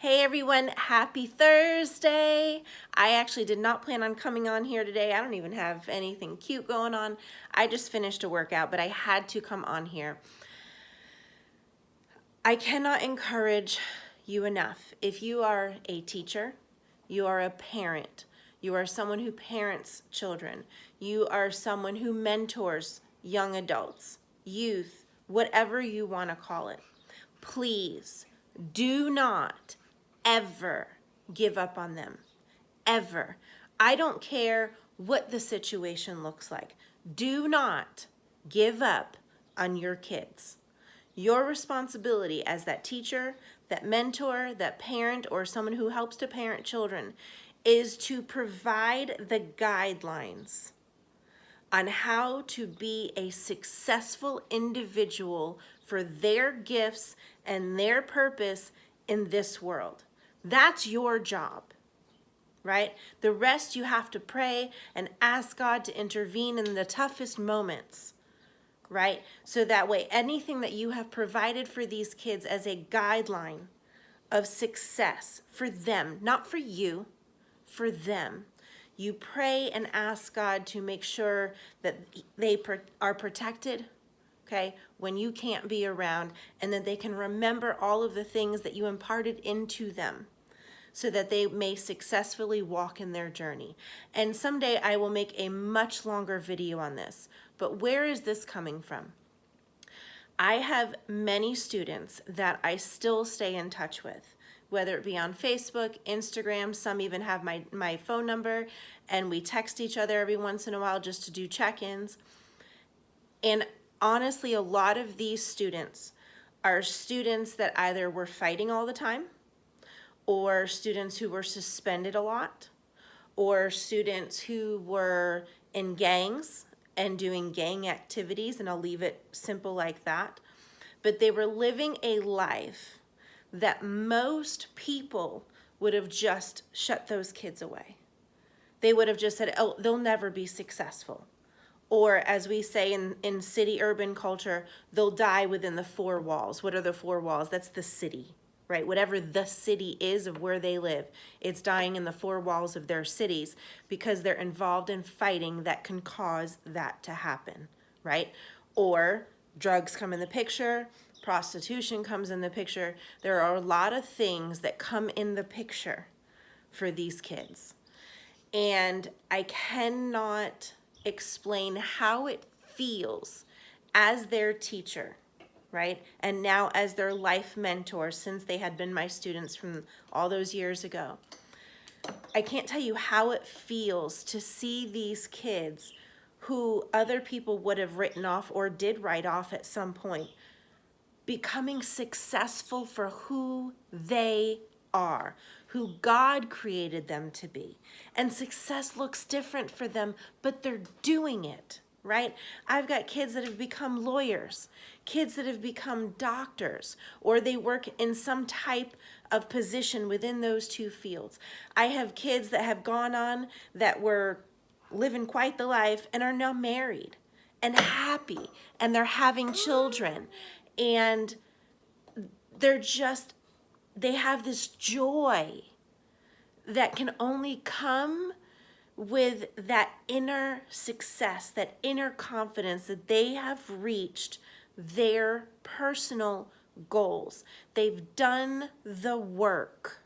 Hey everyone, happy Thursday. I actually did not plan on coming on here today. I don't even have anything cute going on. I just finished a workout, but I had to come on here. I cannot encourage you enough. If you are a teacher, you are a parent, you are someone who parents children, you are someone who mentors young adults, youth, whatever you want to call it, please do not ever give up on them. Ever. I don't care what the situation looks like. Do not give up on your kids. Your responsibility as that teacher, that mentor, that parent, or someone who helps to parent children is to provide the guidelines on how to be a successful individual for their gifts and their purpose in this world. That's your job, right? The rest you have to pray and ask God to intervene in the toughest moments, right? So that way, anything that you have provided for these kids as a guideline of success for them, not for you, for them, you pray and ask God to make sure that they are protected, okay, when you can't be around, and that they can remember all of the things that you imparted into them so that they may successfully walk in their journey. And someday I will make a much longer video on this. But where is this coming from? I have many students that I still stay in touch with, whether it be on Facebook, Instagram, some even have my phone number, and we text each other every once in a while just to do check-ins. And honestly, a lot of these students are students that either were fighting all the time, or students who were suspended a lot, or students who were in gangs and doing gang activities, and I'll leave it simple like that. But they were living a life that most people would have just shut those kids away. They would have just said, oh, they'll never be successful. Or as we say in city urban culture, they'll die within the four walls. What are the four walls? That's the city, right? Whatever the city is of where they live, it's dying in the four walls of their cities because they're involved in fighting that can cause that to happen, right? Or drugs come in the picture, prostitution comes in the picture. There are a lot of things that come in the picture for these kids. And I cannot explain how it feels as their teacher, right? And now as their life mentor, since they had been my students from all those years ago. I can't tell you how it feels to see these kids who other people would have written off or did write off at some point, becoming successful for who they are, who God created them to be. And success looks different for them, but they're doing it, right? I've got kids that have become lawyers, kids that have become doctors, or they work in some type of position within those two fields. I have kids that have gone on that were living quite the life and are now married and happy, and they're having children, and they have this joy that can only come with that inner success, that inner confidence that they have reached their personal goals. They've done the work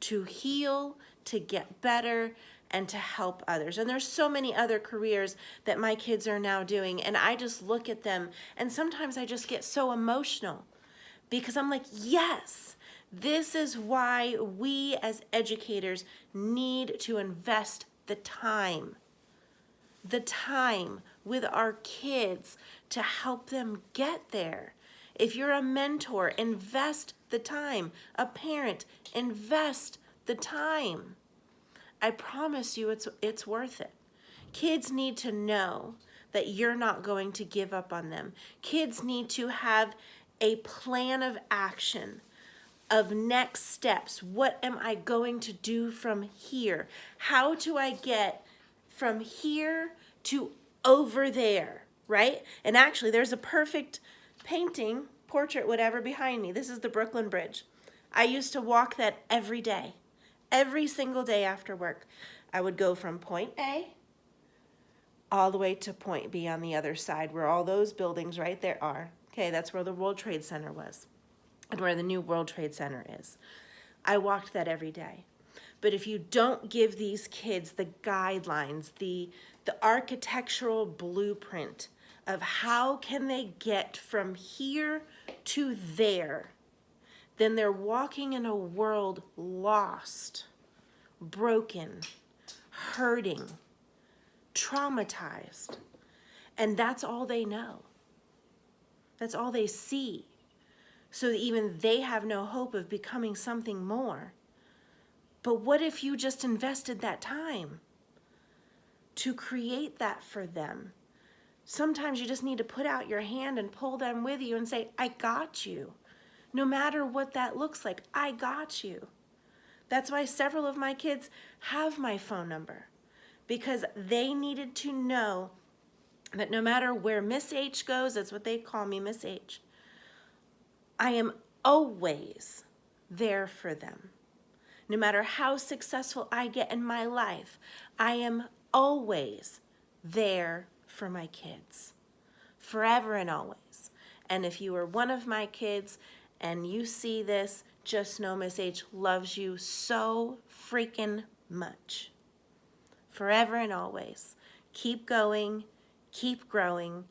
to heal, to get better, and to help others. And there's so many other careers that my kids are now doing, and I just look at them, and sometimes I just get so emotional because I'm like, yes, this is why we as educators need to invest the time with our kids to help them get there. If you're a mentor, invest the time. A parent, invest the time. I promise you it's worth it. Kids need to know that you're not going to give up on them. Kids need to have a plan of action, of next steps. What am I going to do from here? How do I get from here to over there, right? And actually, there's a perfect painting, portrait, whatever, behind me. This is the Brooklyn Bridge. I used to walk that every day. Every single day after work. I would go from point A all the way to point B on the other side where all those buildings right there are. Okay, that's where the World Trade Center was and where the new World Trade Center is. I walked that every day. But if you don't give these kids the guidelines, the architectural blueprint of how can they get from here to there, then they're walking in a world lost, broken, hurting, traumatized. And that's all they know. That's all they see. So that even they have no hope of becoming something more. But what if you just invested that time to create that for them? Sometimes you just need to put out your hand and pull them with you and say, I got you. No matter what that looks like, I got you. That's why several of my kids have my phone number, because they needed to know that no matter where Miss H goes, that's what they call me, Miss H, I am always there for them. No matter how successful I get in my life, I am always there for my kids, forever and always. And if you are one of my kids and you see this, just know Miss H loves you so freaking much. Forever and always. Keep going, keep growing.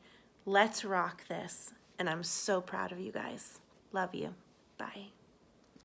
Let's rock this. And I'm so proud of you guys. Love you. Bye.